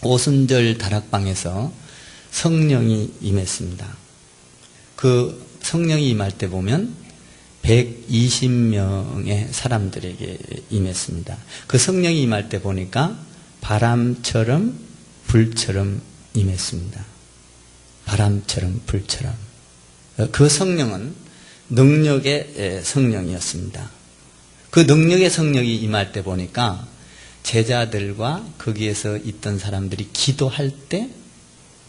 오순절 다락방에서 성령이 임했습니다. 그 성령이 임할 때 보면 120명의 사람들에게 임했습니다. 그 성령이 임할 때 보니까 바람처럼 불처럼 임했습니다. 바람처럼 불처럼. 그 성령은 능력의 성령이었습니다. 그 능력의 성령이 임할 때 보니까 제자들과 거기에서 있던 사람들이 기도할 때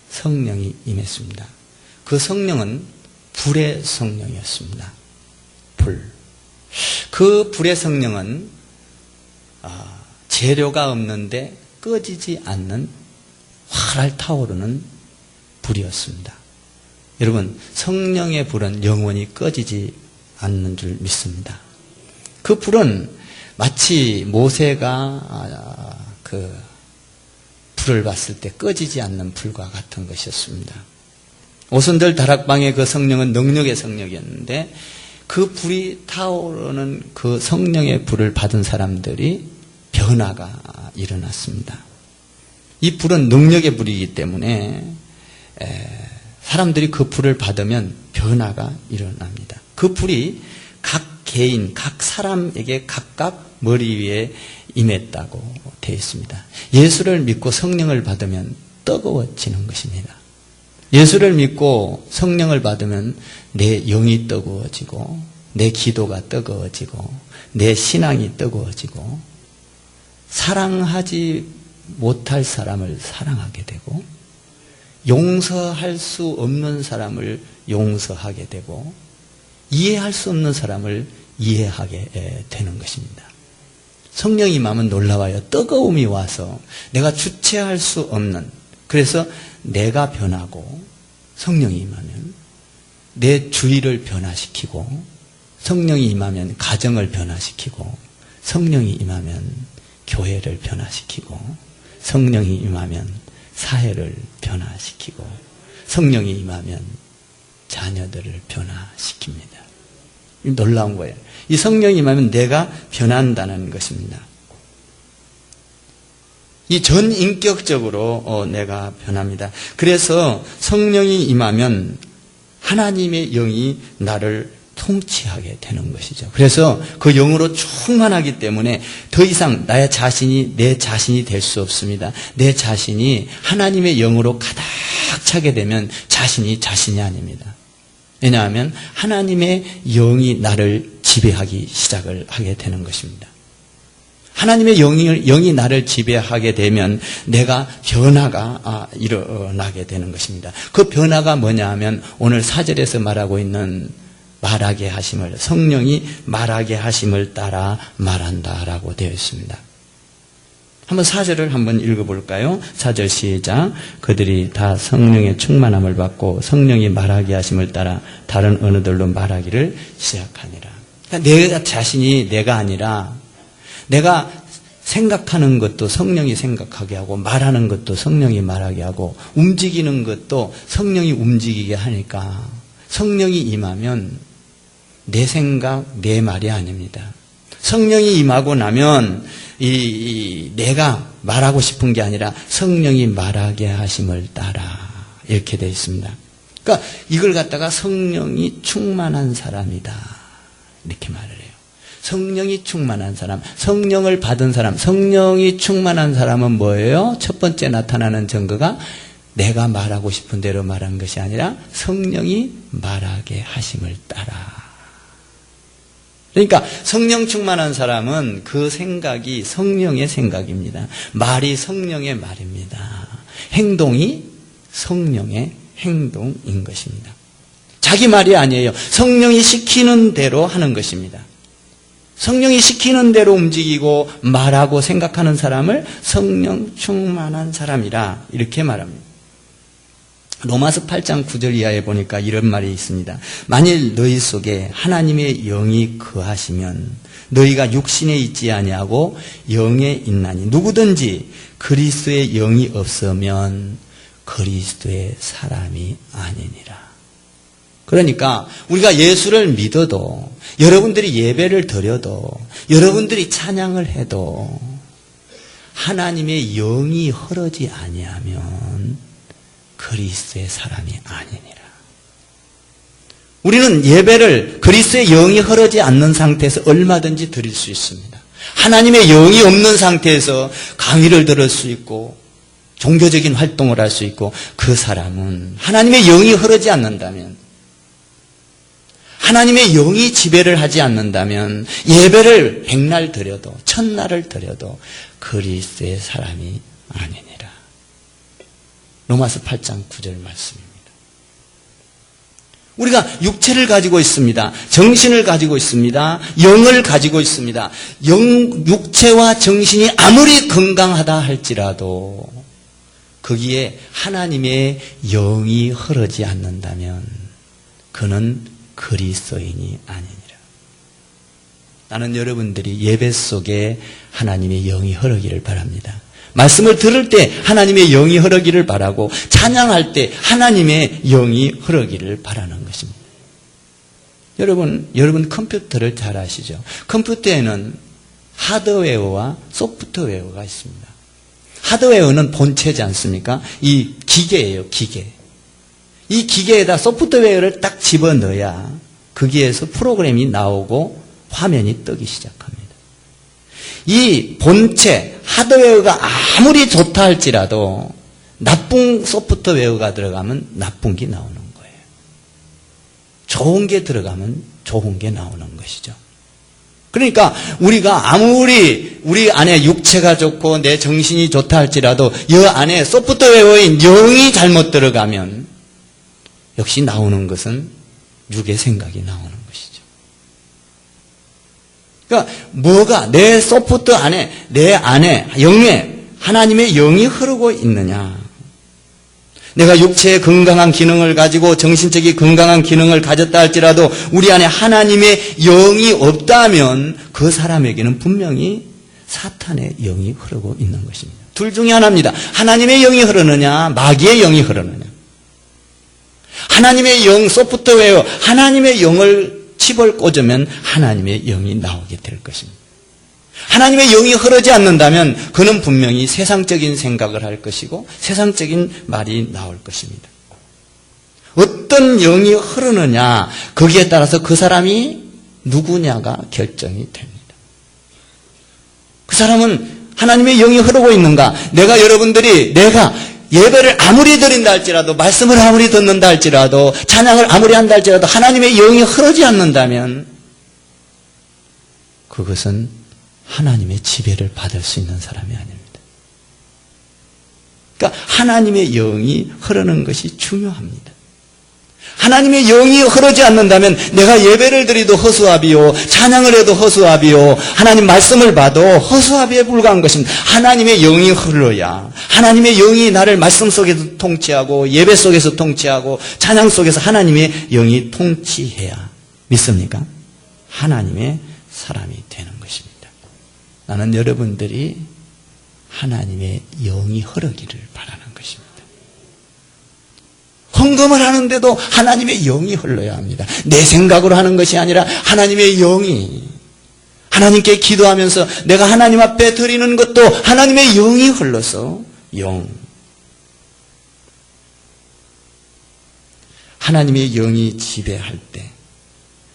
성령이 임했습니다. 그 성령은 불의 성령이었습니다. 불. 그 불의 성령은 재료가 없는데 꺼지지 않는 활활 타오르는 불이었습니다. 여러분, 성령의 불은 영원히 꺼지지 않는 줄 믿습니다. 그 불은 마치 모세가 그 불을 봤을 때 꺼지지 않는 불과 같은 것이었습니다. 오순절 다락방의 그 성령은 능력의 성령이었는데 그 불이 타오르는 그 성령의 불을 받은 사람들이 변화가 일어났습니다. 이 불은 능력의 불이기 때문에 사람들이 그 불을 받으면 변화가 일어납니다. 그 불이 각 개인, 각 사람에게 각각 머리 위에 임했다고 되어 있습니다. 예수를 믿고 성령을 받으면 뜨거워지는 것입니다. 예수를 믿고 성령을 받으면 내 영이 뜨거워지고 내 기도가 뜨거워지고 내 신앙이 뜨거워지고 사랑하지 못할 사람을 사랑하게 되고 용서할 수 없는 사람을 용서하게 되고 이해할 수 없는 사람을 이해하게 되는 것입니다. 성령이 임하면 놀라워요. 뜨거움이 와서 내가 주체할 수 없는, 그래서 내가 변하고 성령이 임하면 내 주위를 변화시키고 성령이 임하면 가정을 변화시키고 성령이 임하면 교회를 변화시키고 성령이 임하면 사회를 변화시키고 성령이 임하면 자녀들을 변화시킵니다. 놀라운 거예요. 이 성령이 임하면 내가 변한다는 것입니다. 이 전인격적으로 내가 변합니다. 그래서 성령이 임하면 하나님의 영이 나를 통치하게 되는 것이죠. 그래서 그 영으로 충만하기 때문에 더 이상 나의 자신이 내 자신이 될 수 없습니다. 내 자신이 하나님의 영으로 가득 차게 되면 자신이 아닙니다. 왜냐하면 하나님의 영이 나를 지배하기 시작을 하게 되는 것입니다. 하나님의 영이 나를 지배하게 되면 내가 변화가 일어나게 되는 것입니다. 그 변화가 뭐냐 하면 오늘 4절에서 말하고 있는 말하게 하심을, 성령이 말하게 하심을 따라 말한다라고 되어 있습니다. 한번 4절을 한번 읽어볼까요? 4절 시작. 그들이 다 성령의 충만함을 받고 성령이 말하게 하심을 따라 다른 언어들로 말하기를 시작하니라. 그러니까 내 자신이 내가 아니라 내가 생각하는 것도 성령이 생각하게 하고 말하는 것도 성령이 말하게 하고 움직이는 것도 성령이 움직이게 하니까 성령이 임하면 내 생각, 내 말이 아닙니다. 성령이 임하고 나면 내가 말하고 싶은 게 아니라 성령이 말하게 하심을 따라 이렇게 되어 있습니다. 그러니까 이걸 갖다가 성령이 충만한 사람이다 이렇게 말을 해요. 성령이 충만한 사람, 성령을 받은 사람, 성령이 충만한 사람은 뭐예요? 첫 번째 나타나는 증거가 내가 말하고 싶은 대로 말한 것이 아니라 성령이 말하게 하심을 따라. 그러니까 성령 충만한 사람은 그 생각이 성령의 생각입니다. 말이 성령의 말입니다. 행동이 성령의 행동인 것입니다. 자기 말이 아니에요. 성령이 시키는 대로 하는 것입니다. 성령이 시키는 대로 움직이고 말하고 생각하는 사람을 성령 충만한 사람이라 이렇게 말합니다. 로마서 8장 9절 이하에 보니까 이런 말이 있습니다. 만일 너희 속에 하나님의 영이 거하시면 너희가 육신에 있지 아니하고 영에 있나니 누구든지 그리스도의 영이 없으면 그리스도의 사람이 아니니라. 그러니까 우리가 예수를 믿어도 여러분들이 예배를 드려도 여러분들이 찬양을 해도 하나님의 영이 흐르지 아니하면 그리스도의 사람이 아니니라. 우리는 예배를 그리스도의 영이 흐르지 않는 상태에서 얼마든지 드릴 수 있습니다. 하나님의 영이 없는 상태에서 강의를 들을 수 있고 종교적인 활동을 할 수 있고, 그 사람은 하나님의 영이 흐르지 않는다면, 하나님의 영이 지배를 하지 않는다면 예배를 100날 드려도 1000날을 드려도 그리스도의 사람이 아니니라. 로마서 8장 9절 말씀입니다. 우리가 육체를 가지고 있습니다. 정신을 가지고 있습니다. 영을 가지고 있습니다. 육체와 정신이 아무리 건강하다 할지라도 거기에 하나님의 영이 흐르지 않는다면 그는 그리스도인이 아니니라. 나는 여러분들이 예배 속에 하나님의 영이 흐르기를 바랍니다. 말씀을 들을 때 하나님의 영이 흐르기를 바라고, 찬양할 때 하나님의 영이 흐르기를 바라는 것입니다. 여러분 컴퓨터를 잘 아시죠? 컴퓨터에는 하드웨어와 소프트웨어가 있습니다. 하드웨어는 본체지 않습니까? 이 기계예요, 기계. 이 기계에다 소프트웨어를 딱 집어넣어야 거기에서 프로그램이 나오고 화면이 뜨기 시작합니다. 이 본체, 하드웨어가 아무리 좋다 할지라도 나쁜 소프트웨어가 들어가면 나쁜 게 나오는 거예요. 좋은 게 들어가면 좋은 게 나오는 것이죠. 그러니까 우리가 아무리 우리 안에 육체가 좋고 내 정신이 좋다 할지라도 이 안에 소프트웨어인 영이 잘못 들어가면 역시 나오는 것은 육의 생각이 나오는 것이죠. 그러니까 뭐가 내 소프트 안에, 내 안에 영에 하나님의 영이 흐르고 있느냐. 내가 육체의 건강한 기능을 가지고 정신적인 건강한 기능을 가졌다 할지라도 우리 안에 하나님의 영이 없다면 그 사람에게는 분명히 사탄의 영이 흐르고 있는 것입니다. 둘 중에 하나입니다. 하나님의 영이 흐르느냐, 마귀의 영이 흐르느냐. 하나님의 영, 소프트웨어, 하나님의 영을 칩을 꽂으면 하나님의 영이 나오게 될 것입니다. 하나님의 영이 흐르지 않는다면 그는 분명히 세상적인 생각을 할 것이고 세상적인 말이 나올 것입니다. 어떤 영이 흐르느냐, 거기에 따라서 그 사람이 누구냐가 결정이 됩니다. 그 사람은 하나님의 영이 흐르고 있는가? 내가 예배를 아무리 드린다 할지라도, 말씀을 아무리 듣는다 할지라도, 찬양을 아무리 한다 할지라도 하나님의 영이 흐르지 않는다면 그것은 하나님의 지배를 받을 수 있는 사람이 아닙니다. 그러니까 하나님의 영이 흐르는 것이 중요합니다. 하나님의 영이 흐르지 않는다면 내가 예배를 드리도 허수아비요, 찬양을 해도 허수아비요, 하나님 말씀을 봐도 허수아비에 불과한 것입니다. 하나님의 영이 흘러야, 하나님의 영이 나를 말씀 속에서 통치하고 예배 속에서 통치하고 찬양 속에서 하나님의 영이 통치해야 믿습니까? 하나님의 사람이 되는 것입니다. 나는 여러분들이 하나님의 영이 흐르기를 바라는 것입니다. 헌금을 하는데도 하나님의 영이 흘러야 합니다. 내 생각으로 하는 것이 아니라 하나님의 영이, 하나님께 기도하면서 내가 하나님 앞에 드리는 것도 하나님의 영이 흘러서 하나님의 영이 지배할 때,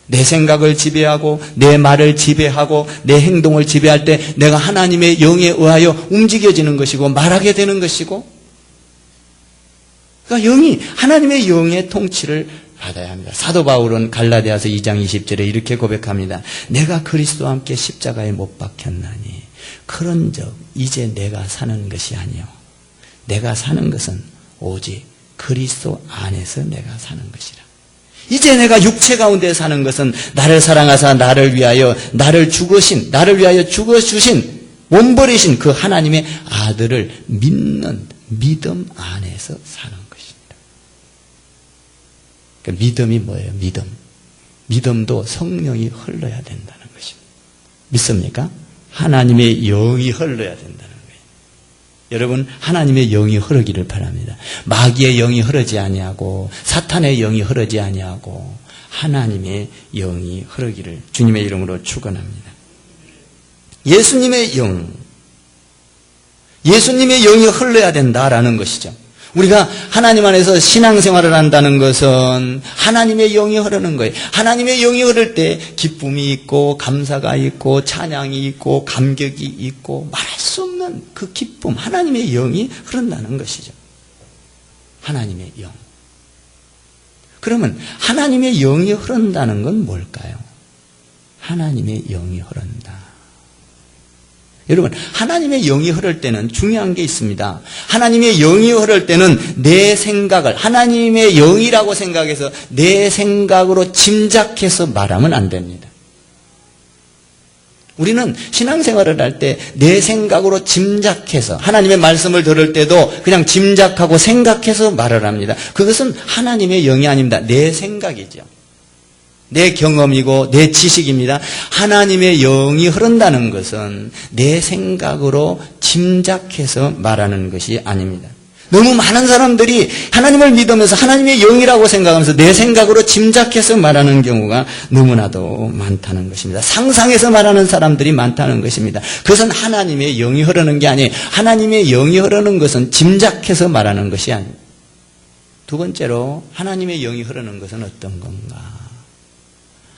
내 생각을 지배하고 내 말을 지배하고 내 행동을 지배할 때 내가 하나님의 영에 의하여 움직여지는 것이고 말하게 되는 것이고, 그러니까 하나님의 영의 통치를 받아야 합니다. 사도 바울은 갈라디아서 2장 20절에 이렇게 고백합니다. 내가 그리스도와 함께 십자가에 못 박혔나니 그런즉 이제 내가 사는 것이 아니요 내가 사는 것은 오직 그리스도 안에서 내가 사는 것이라. 이제 내가 육체 가운데 사는 것은 나를 사랑하사 나를 위하여 나를 위하여 죽어주신 몸버리신 그 하나님의 아들을 믿는 믿음 안에서 사는 것입니다. 그러니까 믿음이 뭐예요? 믿음도 성령이 흘러야 된다는 것입니다. 믿습니까? 하나님의 영이 흘러야 된다는 거예요. 여러분, 하나님의 영이 흐르기를 바랍니다. 마귀의 영이 흐르지 아니하고 사탄의 영이 흐르지 아니하고 하나님의 영이 흐르기를 주님의 이름으로 축원합니다. 예수님의 영, 예수님의 영이 흘러야 된다라는 것이죠. 우리가 하나님 안에서 신앙생활을 한다는 것은 하나님의 영이 흐르는 거예요. 하나님의 영이 흐를 때 기쁨이 있고 감사가 있고 찬양이 있고 감격이 있고 말할 수 없는 그 기쁨, 하나님의 영이 흐른다는 것이죠. 하나님의 영. 그러면 하나님의 영이 흐른다는 건 뭘까요? 하나님의 영이 흐른다. 여러분, 하나님의 영이 흐를 때는 중요한 게 있습니다. 하나님의 영이 흐를 때는 내 생각을 하나님의 영이라고 생각해서 내 생각으로 짐작해서 말하면 안 됩니다. 우리는 신앙생활을 할 때 내 생각으로 짐작해서 하나님의 말씀을 들을 때도 그냥 짐작하고 생각해서 말을 합니다. 그것은 하나님의 영이 아닙니다. 내 생각이죠. 내 경험이고 내 지식입니다. 하나님의 영이 흐른다는 것은 내 생각으로 짐작해서 말하는 것이 아닙니다. 너무 많은 사람들이 하나님을 믿으면서 하나님의 영이라고 생각하면서 내 생각으로 짐작해서 말하는 경우가 너무나도 많다는 것입니다. 상상해서 말하는 사람들이 많다는 것입니다. 그것은 하나님의 영이 흐르는 게 아니에요. 하나님의 영이 흐르는 것은 짐작해서 말하는 것이 아닙니다. 두 번째로 하나님의 영이 흐르는 것은 어떤 건가?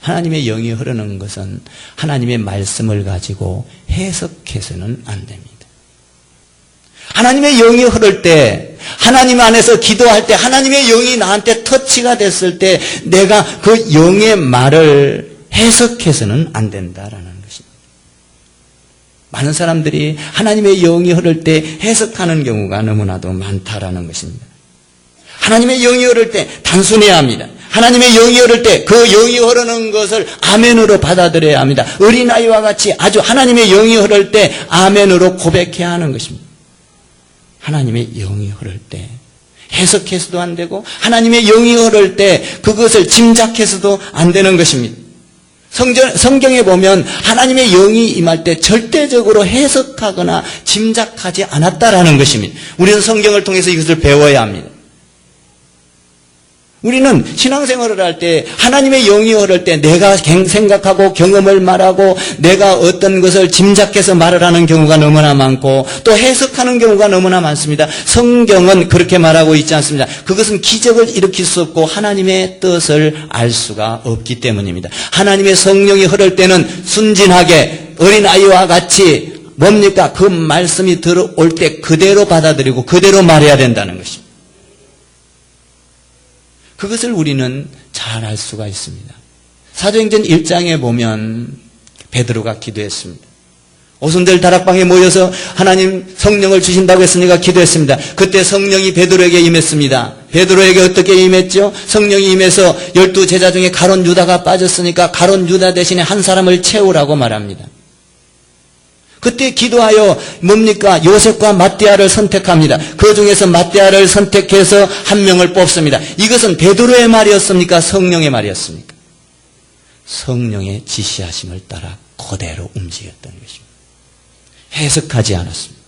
하나님의 영이 흐르는 것은 하나님의 말씀을 가지고 해석해서는 안 됩니다. 하나님의 영이 흐를 때, 하나님 안에서 기도할 때, 하나님의 영이 나한테 터치가 됐을 때 내가 그 영의 말을 해석해서는 안 된다라는 것입니다. 많은 사람들이 하나님의 영이 흐를 때 해석하는 경우가 너무나도 많다라는 것입니다. 하나님의 영이 흐를 때 단순해야 합니다. 하나님의 영이 흐를 때 그 영이 흐르는 것을 아멘으로 받아들여야 합니다. 어린아이와 같이 아주 하나님의 영이 흐를 때 아멘으로 고백해야 하는 것입니다. 하나님의 영이 흐를 때 해석해서도 안 되고 하나님의 영이 흐를 때 그것을 짐작해서도 안 되는 것입니다. 성경에 보면 하나님의 영이 임할 때 절대적으로 해석하거나 짐작하지 않았다라는 것입니다. 우리는 성경을 통해서 이것을 배워야 합니다. 우리는 신앙생활을 할 때 하나님의 영이 흐를 때 내가 생각하고 경험을 말하고 내가 어떤 것을 짐작해서 말을 하는 경우가 너무나 많고 또 해석하는 경우가 너무나 많습니다. 성경은 그렇게 말하고 있지 않습니다. 그것은 기적을 일으킬 수 없고 하나님의 뜻을 알 수가 없기 때문입니다. 하나님의 성령이 흐를 때는 순진하게 어린아이와 같이 뭡니까? 그 말씀이 들어올 때 그대로 받아들이고 그대로 말해야 된다는 것입니다. 그것을 우리는 잘 알 수가 있습니다. 사도행전 1장에 보면 베드로가 기도했습니다. 오순절 다락방에 모여서 하나님 성령을 주신다고 했으니까 기도했습니다. 그때 성령이 베드로에게 임했습니다. 베드로에게 어떻게 임했죠? 성령이 임해서 12제자 중에 가룟 유다가 빠졌으니까 가룟 유다 대신에 한 사람을 채우라고 말합니다. 그때 기도하여 뭡니까? 요셉과 마띠아를 선택합니다. 그 중에서 마띠아를 선택해서 한 명을 뽑습니다. 이것은 베드로의 말이었습니까? 성령의 말이었습니까? 성령의 지시하심을 따라 그대로 움직였던 것입니다. 해석하지 않았습니다.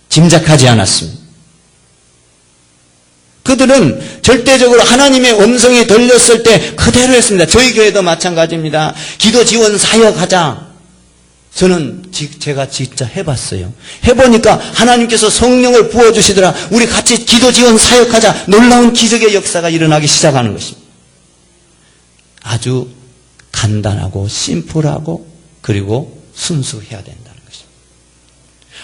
짐작하지 않았습니다. 그들은 절대적으로 하나님의 음성이 들렸을 때 그대로 했습니다. 저희 교회도 마찬가지입니다. 기도 지원 사역하자. 저는 제가 진짜 해봤어요. 해보니까 하나님께서 성령을 부어주시더라. 우리 같이 기도 지원 사역하자. 놀라운 기적의 역사가 일어나기 시작하는 것입니다. 아주 간단하고 심플하고 그리고 순수해야 된다는 것입니다.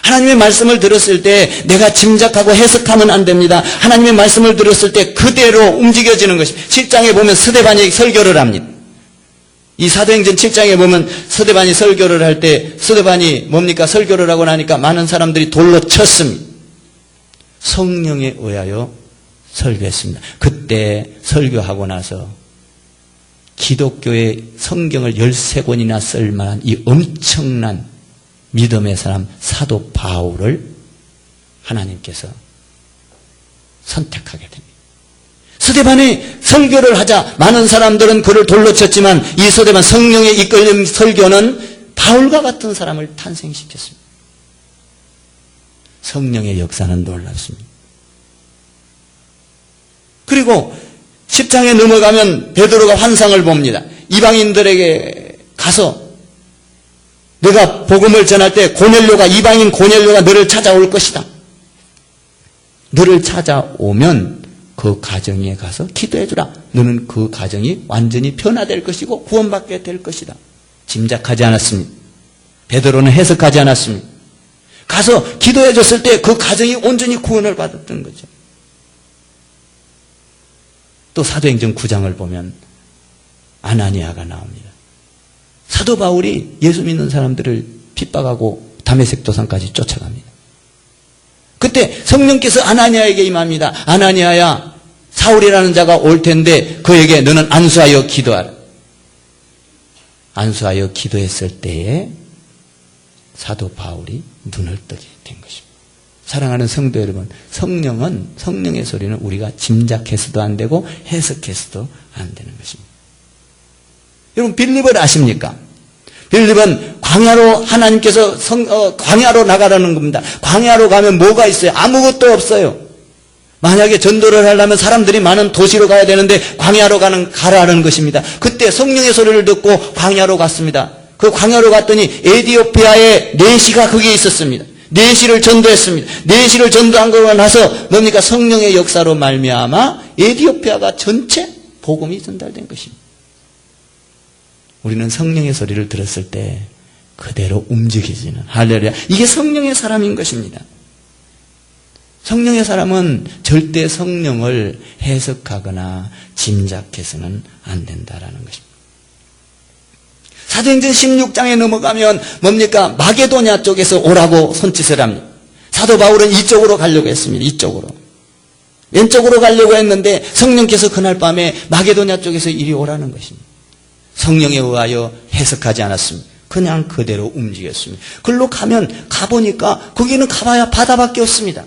하나님의 말씀을 들었을 때 내가 짐작하고 해석하면 안 됩니다. 하나님의 말씀을 들었을 때 그대로 움직여지는 것입니다. 7장에 보면 스데반이 설교를 합니다. 이 사도행전 7장에 보면 스데반이 설교를 할 때 스데반이 뭡니까? 설교를 하고 나니까 많은 사람들이 돌로 쳤습니다. 성령에 의하여 설교했습니다. 그때 설교하고 나서 기독교의 성경을 13권이나 쓸 만한 이 엄청난 믿음의 사람 사도 바울을 하나님께서 선택하게 됩니다. 스데반이 설교를 하자 많은 사람들은 그를 돌로 쳤지만 이 스데반 성령의 이끌림 설교는 바울과 같은 사람을 탄생시켰습니다. 성령의 역사는 놀랍습니다. 그리고 10장에 넘어가면 베드로가 환상을 봅니다. 이방인들에게 가서 내가 복음을 전할 때 이방인 고넬료가 너를 찾아올 것이다. 너를 찾아오면 그 가정에 가서 기도해주라. 너는 그 가정이 완전히 변화될 것이고 구원받게 될 것이다. 짐작하지 않았습니다. 베드로는 해석하지 않았습니다. 가서 기도해줬을 때 그 가정이 온전히 구원을 받았던 거죠. 또 사도행전 9장을 보면 아나니아가 나옵니다. 사도 바울이 예수 믿는 사람들을 핍박하고 다메섹 도상까지 쫓아갑니다. 그때 성령께서 아나니아에게 임합니다. 아나니아야, 사울이라는 자가 올 텐데 그에게 너는 안수하여 기도하라. 안수하여 기도했을 때에 사도 바울이 눈을 뜨게 된 것입니다. 사랑하는 성도 여러분, 성령의 소리는 우리가 짐작해서도 안 되고 해석해서도 안 되는 것입니다. 여러분, 빌립을 아십니까? 빌립은 광야로 하나님께서 광야로 나가라는 겁니다. 광야로 가면 뭐가 있어요? 아무것도 없어요. 만약에 전도를 하려면 사람들이 많은 도시로 가야 되는데 광야로 가라는 것입니다. 그때 성령의 소리를 듣고 광야로 갔습니다. 그 광야로 갔더니 에티오피아의 내시가 거기에 있었습니다. 내시를 전도했습니다. 내시를 전도한 거고 나서 뭡니까? 성령의 역사로 말미암아 에티오피아가 전체 복음이 전달된 것입니다. 우리는 성령의 소리를 들었을 때 그대로 움직이지는, 할렐루야, 이게 성령의 사람인 것입니다. 성령의 사람은 절대 성령을 해석하거나 짐작해서는 안 된다라는 것입니다. 사도행전 16장에 넘어가면 뭡니까? 마게도냐 쪽에서 오라고 손짓을 합니다. 사도 바울은 이쪽으로 가려고 했습니다. 이쪽으로. 왼쪽으로 가려고 했는데 성령께서 그날 밤에 마게도냐 쪽에서 이리 오라는 것입니다. 성령에 의하여 해석하지 않았습니다. 그냥 그대로 움직였습니다. 글로 가보니까 거기는 가봐야 바다밖에 없습니다.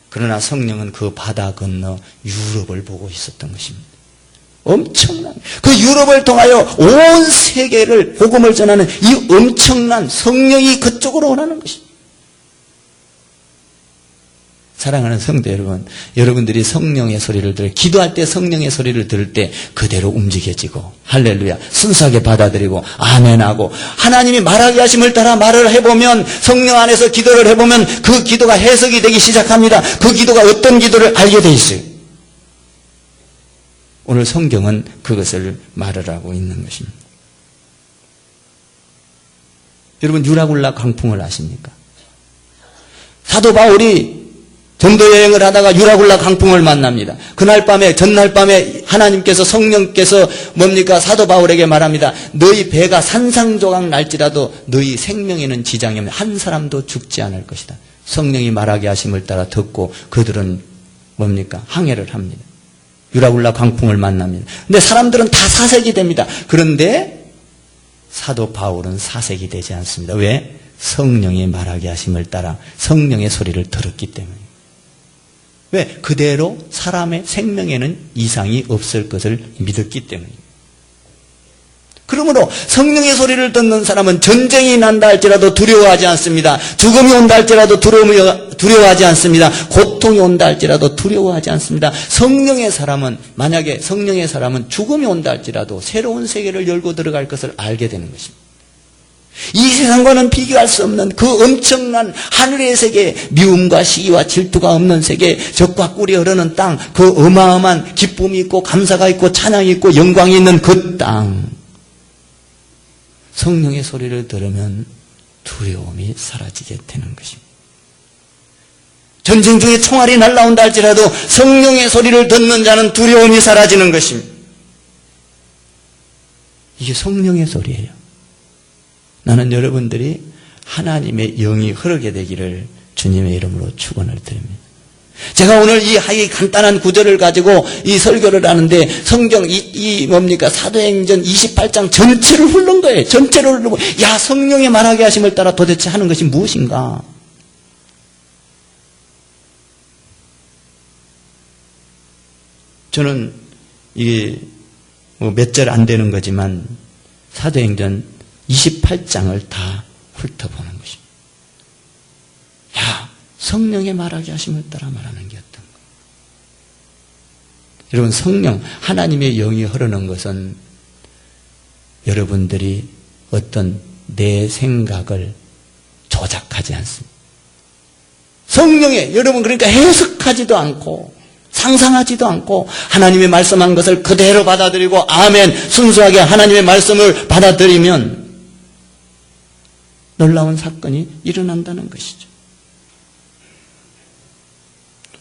그러나 성령은 그 바다 건너 유럽을 보고 있었던 것입니다. 엄청난, 그 유럽을 통하여 온 세계를 복음을 전하는 이 엄청난 성령이 그쪽으로 오라는 것입니다. 사랑하는 성도 여러분, 여러분들이 성령의 소리를 기도할 때 성령의 소리를 들을 때 그대로 움직여지고, 할렐루야, 순수하게 받아들이고 아멘하고, 하나님이 말하게 하심을 따라 말을 해보면, 성령 안에서 기도를 해보면 그 기도가 해석이 되기 시작합니다. 그 기도가 어떤 기도를 알게 돼 있어요. 오늘 성경은 그것을 말을 하고 있는 것입니다. 여러분, 유라굴라 광풍을 아십니까? 사도 바울이 전도 여행을 하다가 유라굴라 광풍을 만납니다. 그날 밤에, 전날 밤에 하나님께서, 성령께서 뭡니까? 사도 바울에게 말합니다. 너희 배가 산상조각 날지라도 너희 생명에는 지장이 없는, 한 사람도 죽지 않을 것이다. 성령이 말하게 하심을 따라 듣고 그들은 뭡니까? 항해를 합니다. 유라굴라 광풍을 만납니다. 근데 사람들은 다 사색이 됩니다. 그런데 사도 바울은 사색이 되지 않습니다. 왜? 성령이 말하게 하심을 따라 성령의 소리를 들었기 때문에. 왜? 그대로 사람의 생명에는 이상이 없을 것을 믿었기 때문입니다. 그러므로 성령의 소리를 듣는 사람은 전쟁이 난다 할지라도 두려워하지 않습니다. 죽음이 온다 할지라도 두려워하지 않습니다. 고통이 온다 할지라도 두려워하지 않습니다. 성령의 사람은, 만약에 성령의 사람은 죽음이 온다 할지라도 새로운 세계를 열고 들어갈 것을 알게 되는 것입니다. 이 세상과는 비교할 수 없는 그 엄청난 하늘의 세계, 미움과 시기와 질투가 없는 세계, 젖과 꿀이 흐르는 땅, 그 어마어마한 기쁨이 있고 감사가 있고 찬양이 있고 영광이 있는 그 땅, 성령의 소리를 들으면 두려움이 사라지게 되는 것입니다. 전쟁 중에 총알이 날아온다 할지라도 성령의 소리를 듣는 자는 두려움이 사라지는 것입니다. 이게 성령의 소리예요. 나는 여러분들이 하나님의 영이 흐르게 되기를 주님의 이름으로 축원을 드립니다. 제가 오늘 이 간단한 구절을 가지고 이 설교를 하는데, 성경 뭡니까? 사도행전 28장 전체를 훑는 거예요. 전체를 훑고, 야, 성령의 말하게 하심을 따라 도대체 하는 것이 무엇인가? 저는 이게 몇 절 안 되는 거지만 사도행전 28장을 다 훑어보는 것입니다. 야, 성령의 말하게 하심을 따라 말하는 게 어떤 거? 여러분, 성령, 하나님의 영이 흐르는 것은 여러분들이 어떤 내 생각을 조작하지 않습니다. 성령에 여러분 그러니까 해석하지도 않고 상상하지도 않고 하나님의 말씀한 것을 그대로 받아들이고 아멘 순수하게 하나님의 말씀을 받아들이면 놀라운 사건이 일어난다는 것이죠.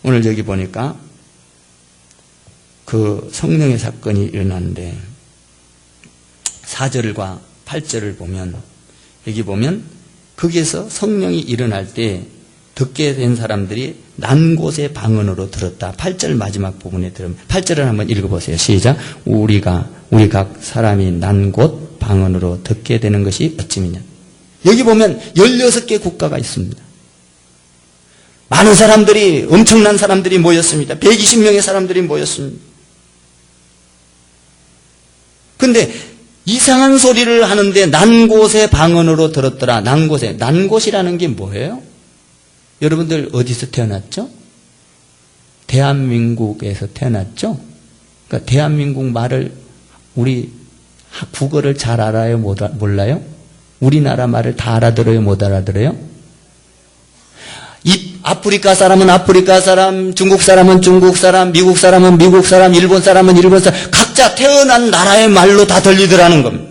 오늘 여기 보니까 그 성령의 사건이 일어나는데 4절과 8절을 보면 여기 보면 거기에서 성령이 일어날 때 듣게 된 사람들이 난 곳의 방언으로 들었다. 8절 마지막 부분에 들으면 8절을 한번 읽어보세요. 시작. 우리 각 사람이 난 곳 방언으로 듣게 되는 것이 어찌미냐. 여기 보면 16개 국가가 있습니다. 많은 사람들이 엄청난 사람들이 모였습니다. 120명의 사람들이 모였습니다. 근데 이상한 소리를 하는데 난 곳의 방언으로 들었더라. 난 곳이라는 게 뭐예요? 여러분들 어디서 태어났죠? 대한민국에서 태어났죠? 그러니까 대한민국 말을 우리 국어를 잘 알아요? 몰라요? 우리나라 말을 다 알아들어요? 못 알아들어요? 이 아프리카 사람은 아프리카 사람, 중국 사람은 중국 사람, 미국 사람은 미국 사람, 일본 사람은 일본 사람, 각자 태어난 나라의 말로 다 들리더라는 겁니다.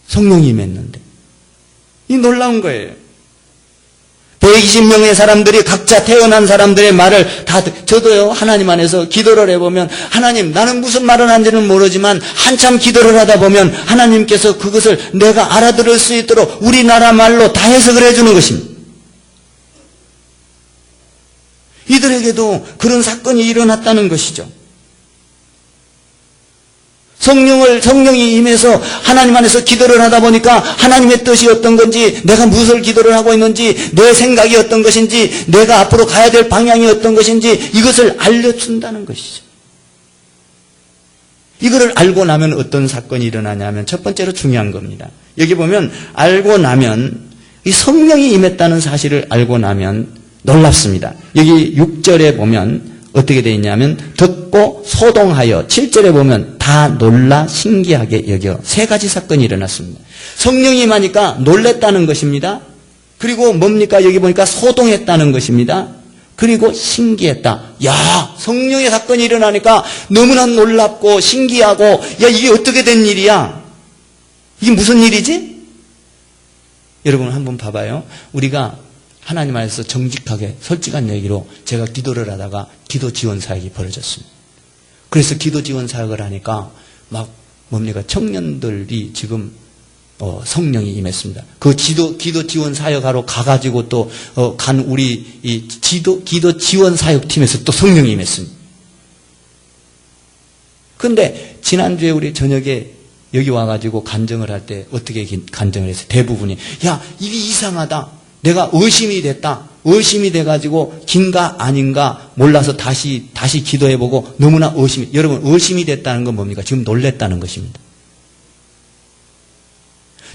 성령이 임했는데. 이 놀라운 거예요. 120명의 사람들이 각자 태어난 사람들의 말을 다 저도요 하나님 안에서 기도를 해보면 하나님 나는 무슨 말을 하는지는 모르지만 한참 기도를 하다 보면 하나님께서 그것을 내가 알아들을 수 있도록 우리나라 말로 다 해석을 해주는 것입니다. 이들에게도 그런 사건이 일어났다는 것이죠. 성령이 임해서 하나님 안에서 기도를 하다 보니까 하나님의 뜻이 어떤 건지, 내가 무엇을 기도를 하고 있는지, 내 생각이 어떤 것인지, 내가 앞으로 가야 될 방향이 어떤 것인지 이것을 알려준다는 것이죠. 이거를 알고 나면 어떤 사건이 일어나냐면 첫 번째로 중요한 겁니다. 여기 보면 알고 나면 이 성령이 임했다는 사실을 알고 나면 놀랍습니다. 여기 6절에 보면 어떻게 되어 있냐면 듣고 소동하여 7절에 보면 다 놀라 신기하게 여겨 세 가지 사건이 일어났습니다. 성령이 임하니까 놀랬다는 것입니다. 그리고 뭡니까? 여기 보니까 소동했다는 것입니다. 그리고 신기했다. 야, 성령의 사건이 일어나니까 너무나 놀랍고 신기하고 야, 이게 어떻게 된 일이야? 이게 무슨 일이지? 여러분 한번 봐봐요. 우리가 하나님 안에서 정직하게 솔직한 얘기로 제가 기도를 하다가 기도 지원 사역이 벌어졌습니다. 그래서 기도 지원 사역을 하니까 막 뭡니까 청년들이 지금 성령이 임했습니다. 그 기도 지원 사역하러 가가지고 또 간 우리 이 기도 지원 사역팀에서 또 성령이 임했습니다. 그런데 지난주에 우리 저녁에 여기 와가지고 간증을 할 때 어떻게 간증을 했어요? 대부분이 야 이게 이상하다. 내가 의심이 됐다. 의심이 돼가지고 긴가 아닌가 몰라서 다시 기도해보고 너무나 여러분 의심이 됐다는 건 뭡니까? 지금 놀랬다는 것입니다.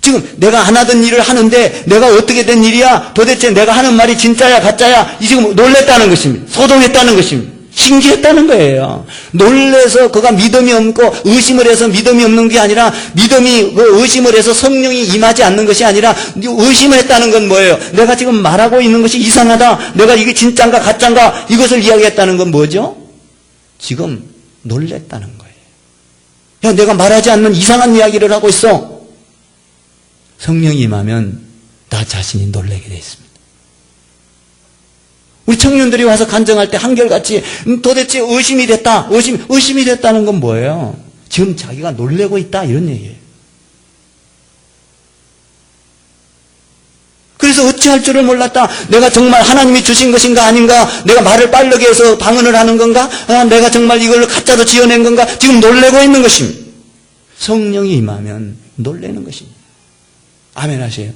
지금 내가 안 하던 일을 하는데 내가 어떻게 된 일이야? 도대체 내가 하는 말이 진짜야 가짜야? 이 지금 놀랬다는 것입니다. 소동했다는 것입니다. 신기했다는 거예요. 놀래서 그가 믿음이 없고 의심을 해서 믿음이 없는 게 아니라 의심을 해서 성령이 임하지 않는 것이 아니라 의심을 했다는 건 뭐예요? 내가 지금 말하고 있는 것이 이상하다. 내가 이게 진짜인가 가짜인가 이것을 이야기했다는 건 뭐죠? 지금 놀랬다는 거예요. 야, 내가 말하지 않는 이상한 이야기를 하고 있어. 성령이 임하면 나 자신이 놀라게 돼 있습니다. 우리 청년들이 와서 간증할 때 한결같이 도대체 의심이 됐다. 의심이 됐다는 건 뭐예요? 지금 자기가 놀래고 있다 이런 얘기예요. 그래서 어찌할 줄을 몰랐다. 내가 정말 하나님이 주신 것인가 아닌가? 내가 말을 빠르게 해서 방언을 하는 건가? 내가 정말 이걸 가짜로 지어낸 건가? 지금 놀래고 있는 것입니다. 성령이 임하면 놀래는 것입니다. 아멘 하세요.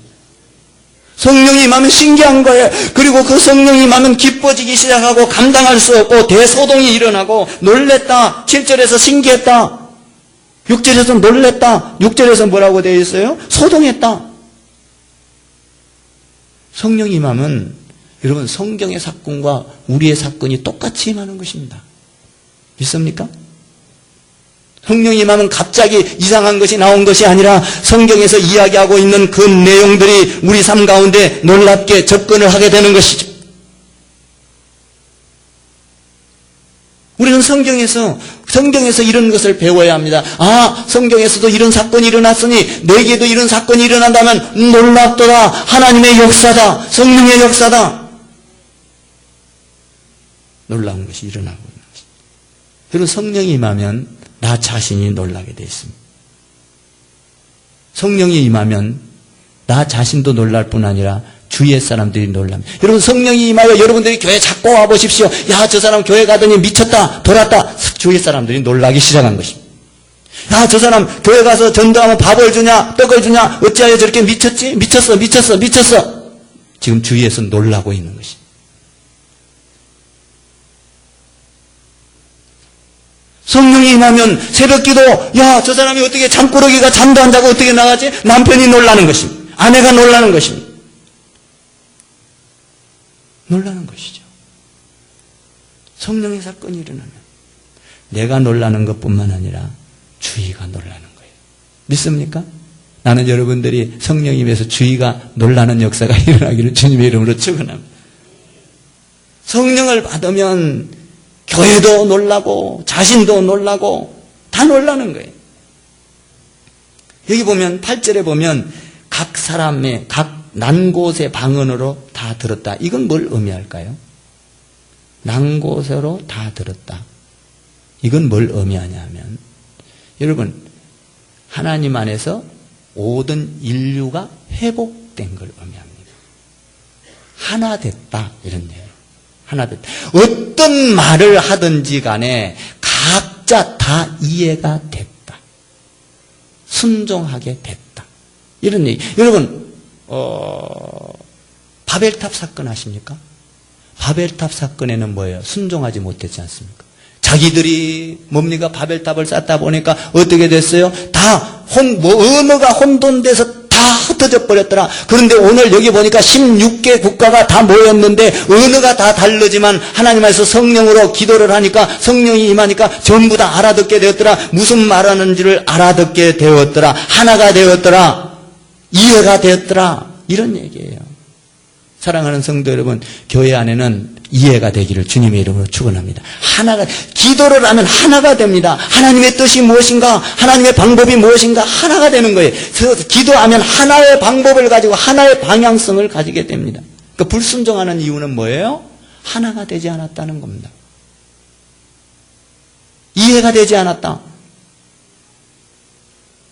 성령이 임하면 신기한 거예요. 그리고 그 성령이 임하면 기뻐지기 시작하고 감당할 수 없고 대소동이 일어나고 놀랬다. 7절에서 신기했다. 6절에서 놀랬다. 6절에서 뭐라고 되어 있어요? 소동했다. 성령이 임하면 여러분 성경의 사건과 우리의 사건이 똑같이 임하는 것입니다. 믿습니까? 성령이 임하면 갑자기 이상한 것이 나온 것이 아니라 성경에서 이야기하고 있는 그 내용들이 우리 삶 가운데 놀랍게 접근을 하게 되는 것이죠. 우리는 성경에서 이런 것을 배워야 합니다. 아, 성경에서도 이런 사건이 일어났으니 내게도 이런 사건이 일어난다면 놀랍도다. 하나님의 역사다. 성령의 역사다. 놀라운 것이 일어나고 있는 것입니다. 그리고 성령이 임하면 나 자신이 놀라게 되어 있습니다. 성령이 임하면 나 자신도 놀랄 뿐 아니라 주위의 사람들이 놀랍니다. 여러분, 성령이 임하여 여러분들이 교회 자꾸 와보십시오. 야, 저 사람 교회 가더니 미쳤다, 돌았다. 주위의 사람들이 놀라기 시작한 것입니다. 야, 저 사람 교회 가서 전도하면 밥을 주냐, 떡을 주냐, 어찌하여 저렇게 미쳤지? 미쳤어. 지금 주위에서 놀라고 있는 것입니다. 성령이 임하면 새벽기도, 야, 저 사람이 어떻게 잠꾸러기가 잠도 안 자고 어떻게 나가지? 남편이 놀라는 것입니다. 아내가 놀라는 것입니다. 놀라는 것이죠. 성령의 사건이 일어나면 내가 놀라는 것뿐만 아니라 주위가 놀라는 거예요. 믿습니까? 나는 여러분들이 성령이 임해서 주위가 놀라는 역사가 일어나기를 주님의 이름으로 축원합니다. 성령을 받으면 교회도 놀라고 자신도 놀라고 다 놀라는 거예요. 여기 보면 8절에 보면 각 사람의 각 난 곳의 방언으로 다 들었다. 이건 뭘 의미할까요? 난 곳으로 다 들었다. 이건 뭘 의미하냐 하면 여러분, 하나님 안에서 모든 인류가 회복된 걸 의미합니다. 하나 됐다, 이런 얘기예요. 하나 됐다. 어떤 말을 하든지 간에 각자 다 이해가 됐다. 순종하게 됐다. 이런 얘기. 여러분, 바벨탑 사건 아십니까? 바벨탑 사건에는 뭐예요? 순종하지 못했지 않습니까? 자기들이 뭡니까? 바벨탑을 쌓다 보니까 어떻게 됐어요? 다 언어가 혼돈돼서 다 흩어져 버렸더라. 그런데 오늘 여기 보니까 16개 국가가 다 모였는데 언어가 다 다르지만 하나님께서 성령으로 기도를 하니까 성령이 임하니까 전부 다 알아듣게 되었더라. 무슨 말하는지를 알아듣게 되었더라. 하나가 되었더라. 이해가 되었더라. 이런 얘기예요. 사랑하는 성도 여러분, 교회 안에는 이해가 되기를 주님의 이름으로 축원합니다. 하나가, 기도를 하면 하나가 됩니다. 하나님의 뜻이 무엇인가, 하나님의 방법이 무엇인가 하나가 되는 거예요. 그래서 기도하면 하나의 방법을 가지고 하나의 방향성을 가지게 됩니다. 그러니까 불순종하는 이유는 뭐예요? 하나가 되지 않았다는 겁니다. 이해가 되지 않았다.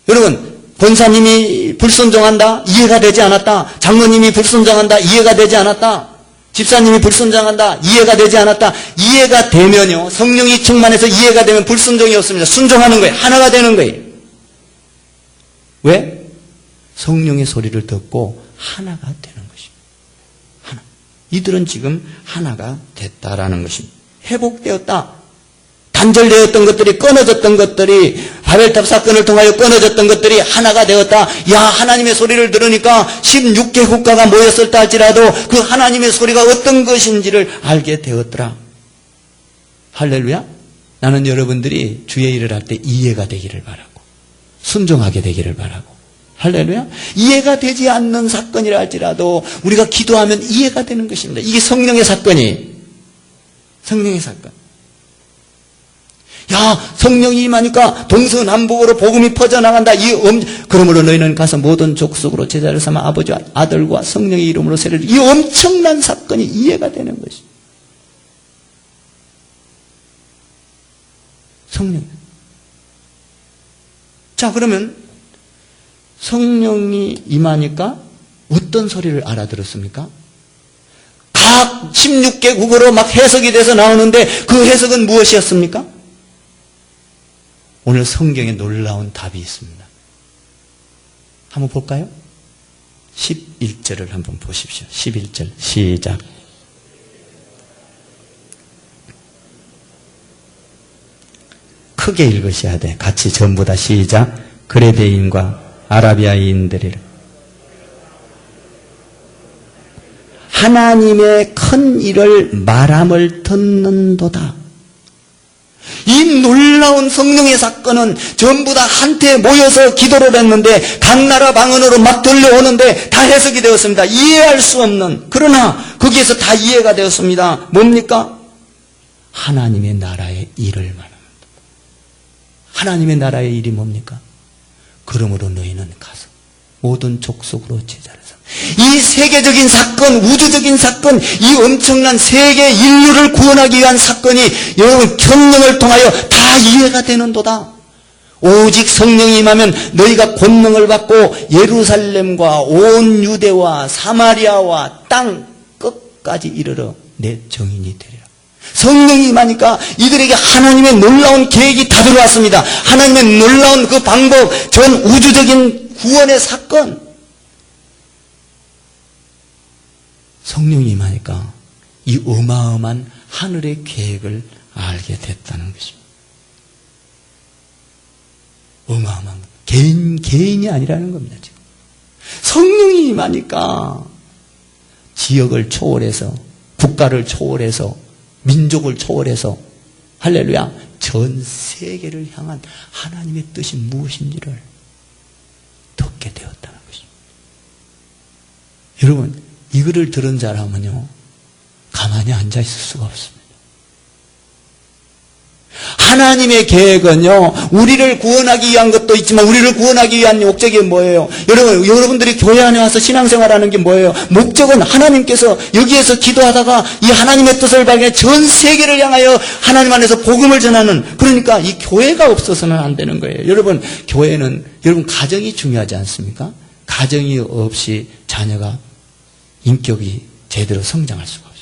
여러분, 권사님이 불순종한다? 이해가 되지 않았다. 장로님이 불순종한다? 이해가 되지 않았다. 집사님이 불순종한다? 이해가 되지 않았다. 이해가 되면요, 성령이 충만해서 이해가 되면 불순종이 없습니다. 순종하는 거예요. 하나가 되는 거예요. 왜? 성령의 소리를 듣고 하나가 되는 것입니다. 하나. 이들은 지금 하나가 됐다라는 것입니다. 회복되었다. 단절되었던 것들이, 끊어졌던 것들이, 바벨탑 사건을 통하여 끊어졌던 것들이 하나가 되었다. 야, 하나님의 소리를 들으니까 16개 국가가 모였을다 할지라도 그 하나님의 소리가 어떤 것인지를 알게 되었더라. 할렐루야. 나는 여러분들이 주의 일을 할 때 이해가 되기를 바라고, 순종하게 되기를 바라고. 할렐루야. 이해가 되지 않는 사건이라 할지라도 우리가 기도하면 이해가 되는 것입니다. 이게 성령의 사건이에요. 성령의 사건. 야, 성령이 임하니까 동서남북으로 복음이 퍼져나간다. 그러므로 너희는 가서 모든 족속으로 제자를 삼아 아버지와 아들과 성령의 이름으로 세례를. 이 엄청난 사건이 이해가 되는 것이. 성령. 자, 그러면 성령이 임하니까 어떤 소리를 알아들었습니까? 각 16개국어로 막 해석이 돼서 나오는데 그 해석은 무엇이었습니까? 오늘 성경에 놀라운 답이 있습니다. 한번 볼까요? 11절을 한번 보십시오. 11절 시작. 크게 읽으셔야 돼. 같이 전부 다 시작. 그레베인과 아라비아인들이라. 하나님의 큰 일을 말함을 듣는도다. 이 놀라운 성령의 사건은 전부 다 한테 모여서 기도를 했는데 각 나라 방언으로 막 들려오는데 다 해석이 되었습니다. 이해할 수 없는, 그러나 거기에서 다 이해가 되었습니다. 뭡니까? 하나님의 나라의 일을 말합니다. 하나님의 나라의 일이 뭡니까? 그러므로 너희는 가서 모든 족속으로 제자를 삼아. 이 세계적인 사건, 우주적인 사건, 이 엄청난 세계 인류를 구원하기 위한 사건이 여러분 성령을 통하여 다 이해가 되는도다. 오직 성령이 임하면 너희가 권능을 받고 예루살렘과 온 유대와 사마리아와 땅 끝까지 이르러 내 증인이 되리라. 성령이 임하니까 이들에게 하나님의 놀라운 계획이 다 들어왔습니다. 하나님의 놀라운 그 방법, 전 우주적인 구원의 사건. 성령이 임하니까 이 어마어마한 하늘의 계획을 알게 됐다는 것입니다. 어마어마한 것. 개인이 아니라는 겁니다, 지금. 성령이 임하니까 지역을 초월해서, 국가를 초월해서, 민족을 초월해서, 할렐루야, 전 세계를 향한 하나님의 뜻이 무엇인지를 듣게 되었다는 것입니다. 여러분, 이거를 들은 사람은요, 가만히 앉아 있을 수가 없습니다. 하나님의 계획은요, 우리를 구원하기 위한 것도 있지만 우리를 구원하기 위한 목적이 뭐예요? 여러분들이 교회 안에 와서 신앙생활하는 게 뭐예요? 목적은 하나님께서 여기에서 기도하다가 이 하나님의 뜻을 발견해 전 세계를 향하여 하나님 안에서 복음을 전하는, 그러니까 이 교회가 없어서는 안 되는 거예요. 여러분, 교회는 여러분 가정이 중요하지 않습니까? 가정이 없이 자녀가 인격이 제대로 성장할 수가 없어요.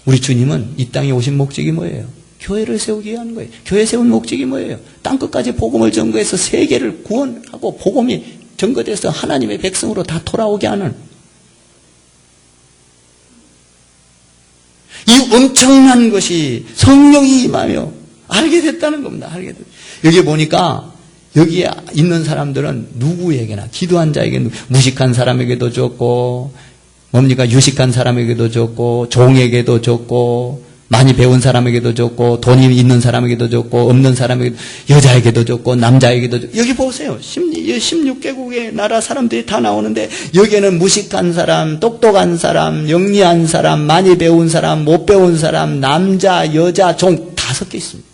우리 주님은 이 땅에 오신 목적이 뭐예요? 교회를 세우기 위한 거예요. 교회 세운 목적이 뭐예요? 땅끝까지 복음을 전거해서 세계를 구원하고 복음이 전거돼서 하나님의 백성으로 다 돌아오게 하는 이 엄청난 것이 성령이 임하며 알게 됐다는 겁니다. 알게 됐. 여기 보니까 여기에 있는 사람들은 누구에게나, 기도한 자에게, 무식한 사람에게도 좋고, 뭡니까? 유식한 사람에게도 좋고, 종에게도 좋고, 많이 배운 사람에게도 좋고, 돈이 있는 사람에게도 좋고, 없는 사람에게도, 여자에게도 좋고, 남자에게도 좋고. 여기 보세요. 16개국의 나라 사람들이 다 나오는데, 여기에는 무식한 사람, 똑똑한 사람, 영리한 사람, 많이 배운 사람, 못 배운 사람, 남자, 여자, 종 다 섞여 있습니다.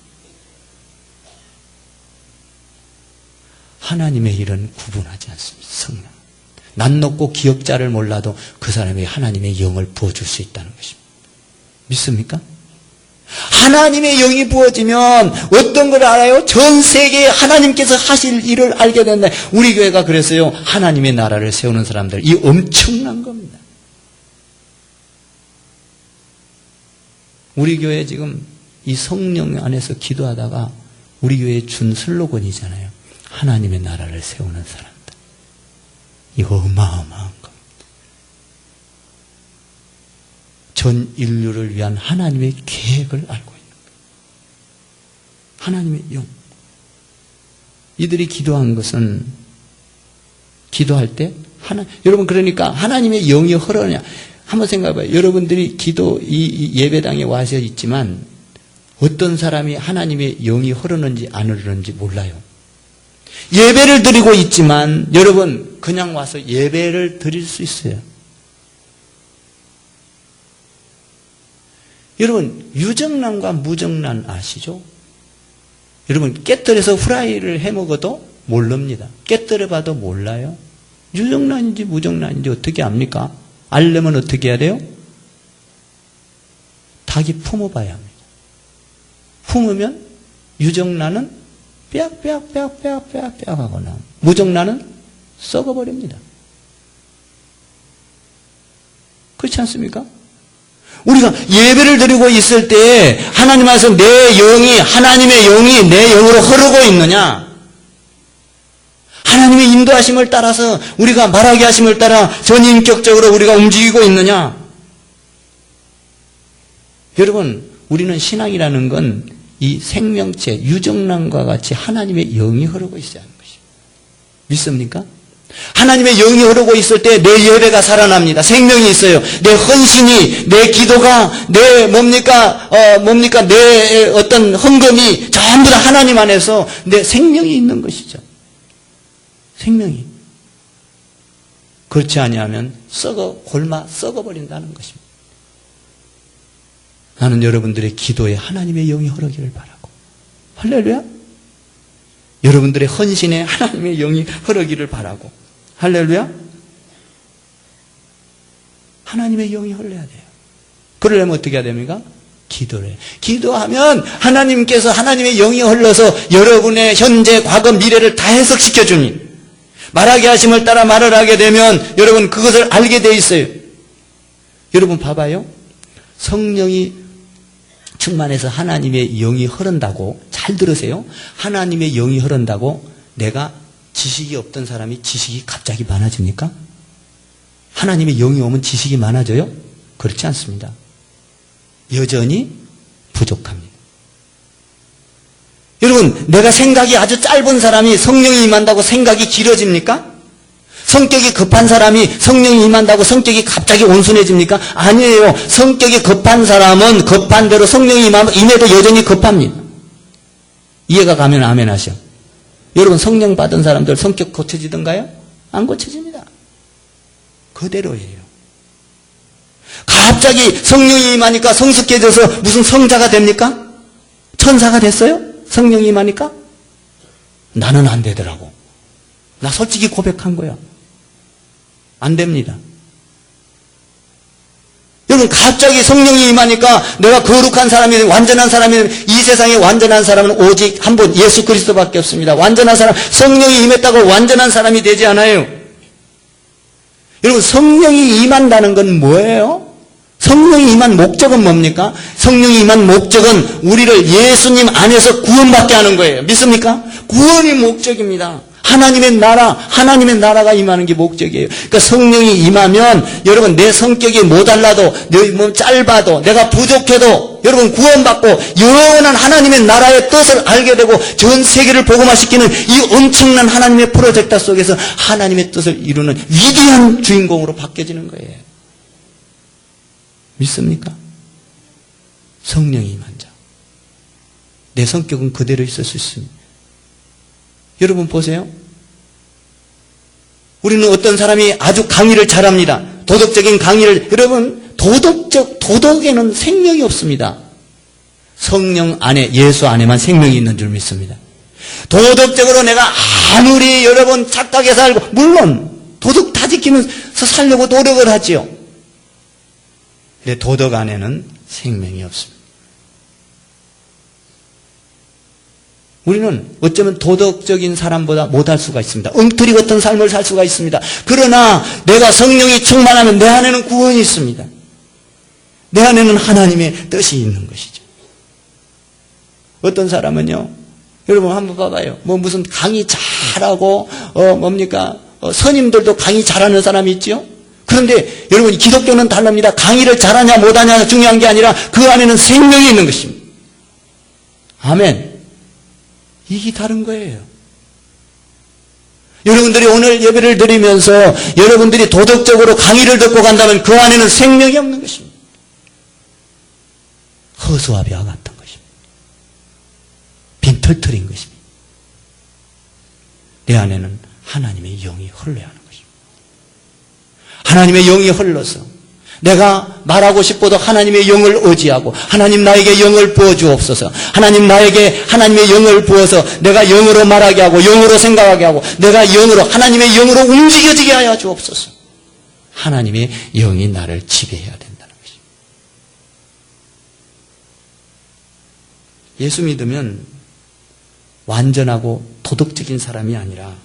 하나님의 일은 구분하지 않습니다. 성령. 낯 높고 기억자를 몰라도 그 사람에게 하나님의 영을 부어줄 수 있다는 것입니다. 믿습니까? 하나님의 영이 부어지면 어떤 걸 알아요? 전 세계에 하나님께서 하실 일을 알게 된다. 우리 교회가 그랬어요. 하나님의 나라를 세우는 사람들. 이 엄청난 겁니다. 우리 교회 지금 이 성령 안에서 기도하다가 우리 교회에 준 슬로건이잖아요. 하나님의 나라를 세우는 사람들. 이 어마어마한 겁니다. 전 인류를 위한 하나님의 계획을 알고 있는 거예요. 하나님의 영. 이들이 기도한 것은 기도할 때 여러분, 그러니까 하나님의 영이 흐르냐 한번 생각해봐요. 여러분들이 이 예배당에 와서 있지만 어떤 사람이 하나님의 영이 흐르는지 안 흐르는지 몰라요. 예배를 드리고 있지만 여러분 그냥 와서 예배를 드릴 수 있어요. 여러분 유정란과 무정란 아시죠? 여러분 깨뜨려서 후라이를 해먹어도 모릅니다. 깨뜨려봐도 몰라요. 유정란인지 무정란인지 어떻게 압니까? 알려면 어떻게 해야 돼요? 닭이 품어봐야 합니다. 품으면 유정란은 빽빽빽빽빽빽 하거나 무정란은 썩어버립니다. 그렇지 않습니까? 우리가 예배를 드리고 있을 때 하나님 안에서 내 영이, 하나님의 영이 내 영으로 흐르고 있느냐? 하나님의 인도하심을 따라서 우리가 말하게 하심을 따라 전인격적으로 우리가 움직이고 있느냐? 여러분, 우리는 신앙이라는 건 이 생명체, 유정란과 같이 하나님의 영이 흐르고 있어야 하는 것입니다. 믿습니까? 하나님의 영이 흐르고 있을 때 내 예배가 살아납니다. 생명이 있어요. 내 헌신이, 내 기도가, 내 내 어떤 헌금이 전부 다 하나님 안에서 내 생명이 있는 것이죠. 생명이. 그렇지 아니하면 골마 썩어버린다는 것입니다. 나는 여러분들의 기도에 하나님의 영이 흐르기를 바라고, 할렐루야. 여러분들의 헌신에 하나님의 영이 흐르기를 바라고, 할렐루야. 하나님의 영이 흘러야 돼요. 그러려면 어떻게 해야 됩니까? 기도를 해요. 기도하면 하나님께서 하나님의 영이 흘러서 여러분의 현재, 과거, 미래를 다 해석시켜 줍니다. 말하게 하심을 따라 말을 하게 되면 여러분 그것을 알게 돼 있어요. 여러분 봐봐요. 성령이 충만해서 하나님의 영이 흐른다고, 잘 들으세요. 하나님의 영이 흐른다고 내가 지식이 없던 사람이 지식이 갑자기 많아집니까? 하나님의 영이 오면 지식이 많아져요? 그렇지 않습니다. 여전히 부족합니다. 여러분, 내가 생각이 아주 짧은 사람이 성령이 임한다고 생각이 길어집니까? 성격이 급한 사람이 성령이 임한다고 성격이 갑자기 온순해집니까? 아니에요. 성격이 급한 사람은 급한 대로 성령이 임해도 여전히 급합니다. 이해가 가면 아멘 하셔. 여러분, 성령 받은 사람들 성격 고쳐지던가요? 안 고쳐집니다. 그대로예요. 갑자기 성령이 임하니까 성숙해져서 무슨 성자가 됩니까? 천사가 됐어요? 성령이 임하니까? 나는 안 되더라고. 나 솔직히 고백한 거야. 안 됩니다. 여러분, 갑자기 성령이 임하니까 내가 거룩한 사람이, 완전한 사람이, 이 세상에 완전한 사람은 오직 한 분, 예수 그리스도밖에 없습니다. 완전한 사람, 성령이 임했다고 완전한 사람이 되지 않아요. 여러분, 성령이 임한다는 건 뭐예요? 성령이 임한 목적은 뭡니까? 성령이 임한 목적은 우리를 예수님 안에서 구원받게 하는 거예요. 믿습니까? 구원이 목적입니다. 하나님의 나라가 임하는 게 목적이에요. 그러니까 성령이 임하면 여러분, 내 성격이 모자라도, 내 몸 짧아도, 내가 부족해도 여러분 구원받고 영원한 하나님의 나라의 뜻을 알게 되고 전 세계를 복음화시키는 이 엄청난 하나님의 프로젝트 속에서 하나님의 뜻을 이루는 위대한 주인공으로 바뀌어지는 거예요. 믿습니까? 성령이 임한 자. 내 성격은 그대로 있을 수 있습니다. 여러분 보세요. 우리는 어떤 사람이 아주 강의를 잘합니다. 도덕적인 강의를, 여러분, 도덕에는 생명이 없습니다. 성령 안에, 예수 안에만 생명이 있는 줄 믿습니다. 도덕적으로 내가 아무리 여러분 착하게 살고, 물론 도덕 다 지키면서 살려고 노력을 하지요. 근데 도덕 안에는 생명이 없습니다. 우리는 어쩌면 도덕적인 사람보다 못할 수가 있습니다. 엉터리 같은 삶을 살 수가 있습니다. 그러나 내가 성령이 충만하면 내 안에는 구원이 있습니다. 내 안에는 하나님의 뜻이 있는 것이죠. 어떤 사람은요, 여러분 한번 봐봐요. 무슨 강의 잘하고 선임들도 강의 잘하는 사람이 있죠. 그런데 여러분, 기독교는 다릅니다. 강의를 잘하냐 못하냐 중요한 게 아니라 그 안에는 생명이 있는 것입니다. 아멘. 이게 다른 거예요. 여러분들이 오늘 예배를 드리면서 여러분들이 도덕적으로 강의를 듣고 간다면 그 안에는 생명이 없는 것입니다. 허수아비와 같은 것입니다. 빈털털인 것입니다. 내 안에는 하나님의 영이 흘러야 하는 것입니다. 하나님의 영이 흘러서 내가 말하고 싶어도 하나님의 영을 의지하고, 하나님 나에게 영을 부어주옵소서, 하나님 나에게 하나님의 영을 부어서 내가 영으로 말하게 하고 영으로 생각하게 하고 내가 영으로, 하나님의 영으로 움직여지게 하여 주옵소서. 하나님의 영이 나를 지배해야 된다는 것입니다. 예수 믿으면 완전하고 도덕적인 사람이 아니라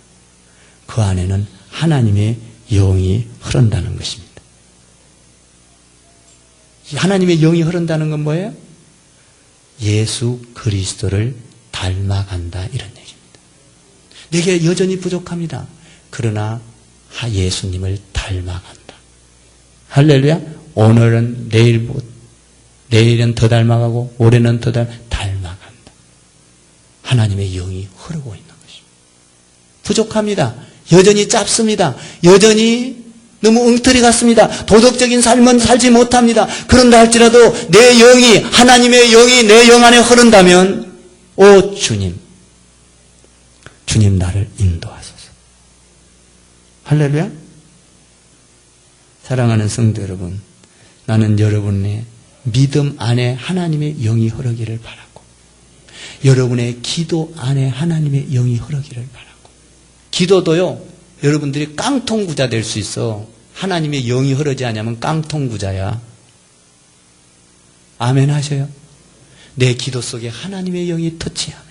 그 안에는 하나님의 영이 흐른다는 것입니다. 하나님의 영이 흐른다는 건 뭐예요? 예수 그리스도를 닮아간다, 이런 얘기입니다. 내게 여전히 부족합니다. 그러나 예수님을 닮아간다. 할렐루야. 오늘은 내일은 더 닮아가고 올해는 더 닮아간다. 하나님의 영이 흐르고 있는 것입니다. 부족합니다. 여전히 짧습니다. 여전히 너무 엉터리 같습니다. 도덕적인 삶은 살지 못합니다. 그런다 할지라도 내 영이, 하나님의 영이 내 영 안에 흐른다면, 오 주님, 주님 나를 인도하소서. 할렐루야. 사랑하는 성도 여러분, 나는 여러분의 믿음 안에 하나님의 영이 흐르기를 바라고, 여러분의 기도 안에 하나님의 영이 흐르기를 바라고, 기도도요, 여러분들이 깡통구자 될 수 있어. 하나님의 영이 흐르지 않으면 깡통구자야. 아멘 하셔요? 내 기도 속에 하나님의 영이 터치하며,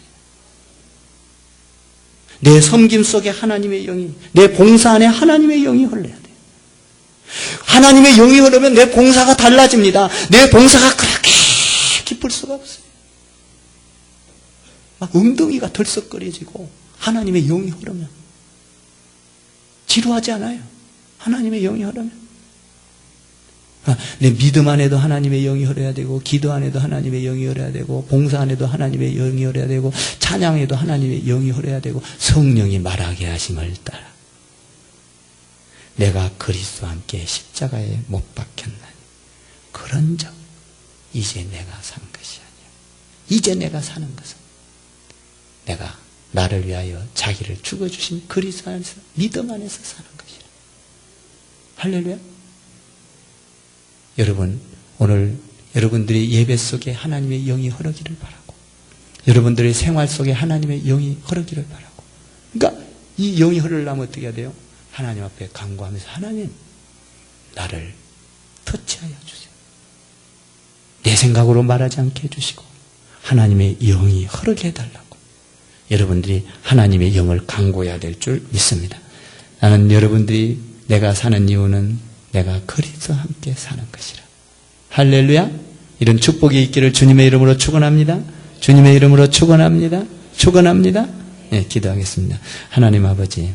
내 섬김 속에 하나님의 영이, 내 봉사 안에 하나님의 영이 흘러야 돼. 하나님의 영이 흐르면 내 봉사가 달라집니다. 내 봉사가 그렇게 기쁠 수가 없어요. 막 엉덩이가 덜썩거려지고 하나님의 영이 흐르면 지루하지 않아요. 하나님의 영이 흐르면. 내 믿음 안에도 하나님의 영이 흐려야 되고, 기도 안에도 하나님의 영이 흐려야 되고, 봉사 안에도 하나님의 영이 흐려야 되고, 찬양에도 하나님의 영이 흐려야 되고, 성령이 말하게 하심을 따라 내가 그리스도와 함께 십자가에 못 박혔나니 그런즉 이제 내가 산 것이 아니야. 이제 내가 사는 것은 내가 나를 위하여 자기를 죽어주신 그리스도 안에서, 믿음 안에서 사는 것이야. 할렐루야. 여러분, 오늘 여러분들의 예배 속에 하나님의 영이 흐르기를 바라고, 여러분들의 생활 속에 하나님의 영이 흐르기를 바라고, 그러니까 이 영이 흐르려면 어떻게 해야 돼요? 하나님 앞에 간구하면서, 하나님 나를 터치하여 주세요. 내 생각으로 말하지 않게 해주시고 하나님의 영이 흐르게 해달라고 여러분들이 하나님의 영을 간구해야 될 줄 믿습니다. 나는 여러분들이 내가 사는 이유는 내가 그리스도와 함께 사는 것이라. 할렐루야. 이런 축복이 있기를 주님의 이름으로 축원합니다. 주님의 이름으로 축원합니다. 축원합니다. 네, 기도하겠습니다. 하나님 아버지,